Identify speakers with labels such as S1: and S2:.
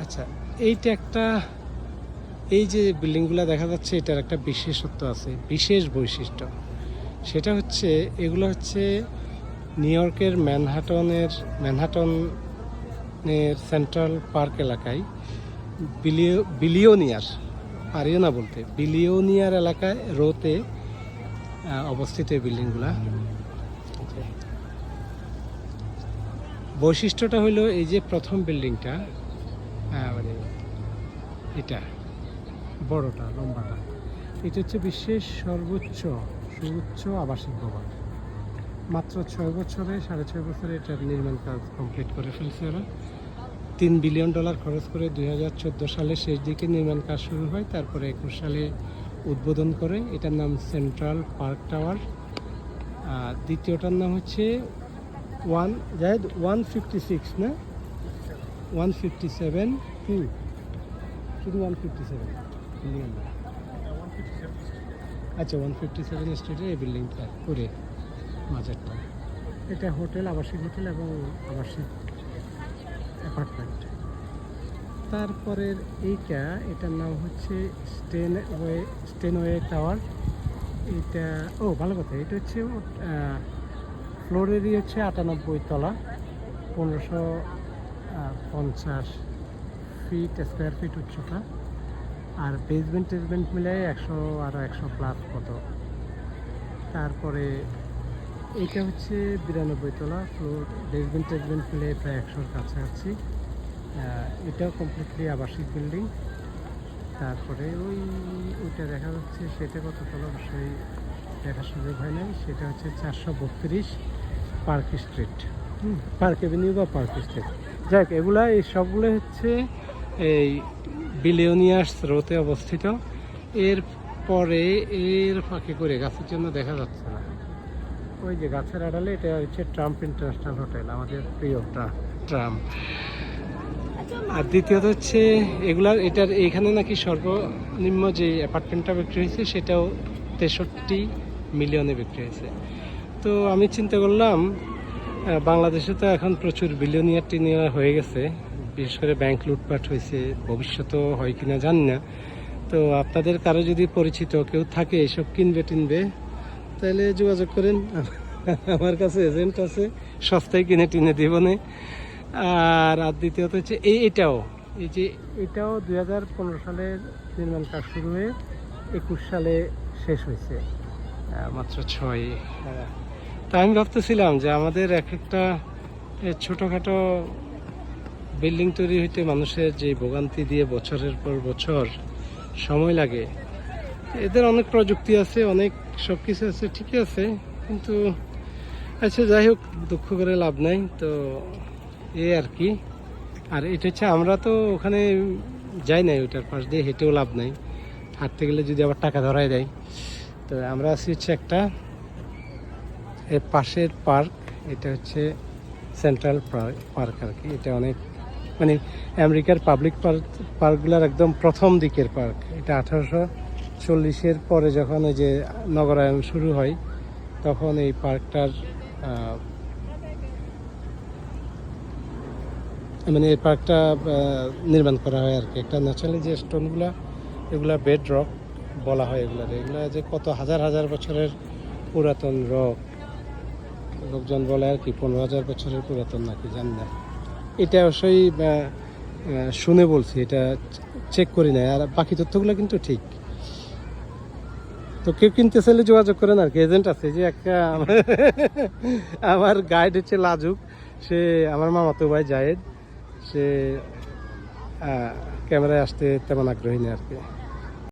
S1: আচ্ছা, এইটা একটা, এই যে বিল্ডিংগুলো দেখা যাচ্ছে এটার একটা বিশেষত্ব আছে, বিশেষ বৈশিষ্ট্য। সেটা হচ্ছে এগুলো হচ্ছে নিউ ইয়র্কের ম্যানহাটনের সেন্ট্রাল পার্ক এলাকায় বিলিয়নিয়ার, পারিও না বলতে, বিলিয়নিয়ার এলাকায় রোতে অবস্থিত এই বিল্ডিংগুলা। বৈশিষ্ট্যটা হলো এই যে প্রথম বিল্ডিংটা, মানে এটা বড়টা লম্বাটা, এটা হচ্ছে বিশ্বের সুউচ্চ আবাসিক ভবন। মাত্র 6.5 বছরে এটার নির্মাণ কাজ কমপ্লিট করে ফেলছে ওরা। $3 বিলিয়ন খরচ করে 2014 সালের শেষ দিকে নির্মাণ কাজ শুরু হয়, তারপরে 21 সালে উদ্বোধন করে। এটার নাম সেন্ট্রাল পার্ক টাওয়ার। দ্বিতীয়টার নাম হচ্ছে 156 না 157, শুধু 157 বিল্ডিং। আচ্ছা, 157 স্ট্রিটের এই বিল্ডিংটা করে মাঝেরটা, এটা হোটেল, আবাসিক হোটেল এবং আবাসিক অ্যাপার্টমেন্ট। তারপরের এটার নাম হচ্ছে স্টেনওয়ে টাওয়ার। এটা ভালো কথা, এটা হচ্ছে ফ্লোর এরিয়া হচ্ছে 98 তলা, 1550 স্কোয়ার ফিট উচ্চতা, আর বেসমেন্ট মিলাই 100 কত। তারপরে এটা হচ্ছে 92 তলা, ফ্লোর বেসমেন্ট মিলে প্রায় 100-র কাছাকাছি। এটাও কমপ্লিটলি আবাসিক বিল্ডিং। তারপরে ওইটা দেখা যাচ্ছে, সেটা কত তলা অবশ্যই দেখার সুযোগ হয় নাই। সেটা হচ্ছে 432 পার্ক স্ট্রিট, পার্ক এভিনিউ বা পার্ক স্ট্রিট। যাক, এই সবগুলো হচ্ছে এই বিলিয়নিয়ার্স রোতে অবস্থিত। এরপরে এর ফাঁকে করে গাছের জন্য দেখা যাচ্ছে না, ওই যে গাছের আড়ালে, এটা হচ্ছে ট্রাম্প ইন্টারন্যাশনাল হোটেল, আমাদের প্রিয় ট্রাম্প। আর দ্বিতীয়ত হচ্ছে এটার এইখানে নাকি সর্বনিম্ন যে অ্যাপার্টমেন্টটা বিক্রি হয়েছে সেটাও 63 মিলিয়নে বিক্রি হয়েছে। তো আমি চিন্তা করলাম, বাংলাদেশে তো এখন প্রচুর টিনিয়ার হয়ে গেছে, বিশেষ করে ব্যাংক লুটপাট হয়েছে, ভবিষ্যতেও হয় কিনা জানি না। তো আপনাদের কারো যদি পরিচিত কেউ থাকে এসব কিনবে তাহলে যোগাযোগ করেন, আমার কাছে এজেন্ট আছে, সস্তায় কিনে দেবনে। আর দ্বিতীয়ত হচ্ছে এটাও 2015 সালের নির্মাণ কাজ শুরু হয়ে 21 সালে শেষ হয়েছে, মাত্র 6। তা আমি ভাবতেছিলাম যে আমাদের একটা ছোটোখাটো বিল্ডিং তৈরি হইতে মানুষের যে ভোগান্তি দিয়ে বছরের পর বছর সময় লাগে, এদের অনেক প্রযুক্তি আছে, অনেক সব কিছু আছে, ঠিকই আছে, কিন্তু আচ্ছা যাই হোক, দুঃখ করে লাভ নাই। তো আর কি। আর এটা হচ্ছে, আমরা তো ওখানে যাই নাই, ওইটার পাশ দিয়ে হেঁটেও লাভ নাই, হাঁটতে গেলে যদি আবার টাকা ধরাই দেয়। তো আমরা আছি হচ্ছে একটা এর পাশের পার্ক, এটা হচ্ছে সেন্ট্রাল পার্ক আর কি। এটা অনেক, মানে আমেরিকার পাবলিক পার্কগুলোর একদম প্রথম দিকের পার্ক। এটা 1840-এর পরে যখন ওই যে নগরায়ণ শুরু হয়, তখন এই পার্কটার মানে এই পার্কটা নির্মাণ করা হয় আর কি। একটা ন্যাচারালি যে স্টোনগুলা, এগুলা বেড রক বলা হয় এগুলা যে কত হাজার বছরের পুরাতন রক, লোকজন বলে আর কি 15,000 বছরের পুরাতন নাকি, জানি না। এটা অবশ্যই শুনে বলছি, এটা চেক করি না, আর বাকি তথ্যগুলো কিন্তু ঠিক। তো কেউ কিনতে চাইলে যোগাযোগ করেন আর কি, এজেন্ট আছে। যে একটা আমার গাইড হচ্ছে লাজুক, সে আমার মামাতো ভাই জায়েদ, সে ক্যামেরায় আসতে তেমন আগ্রহী নেই আর কি।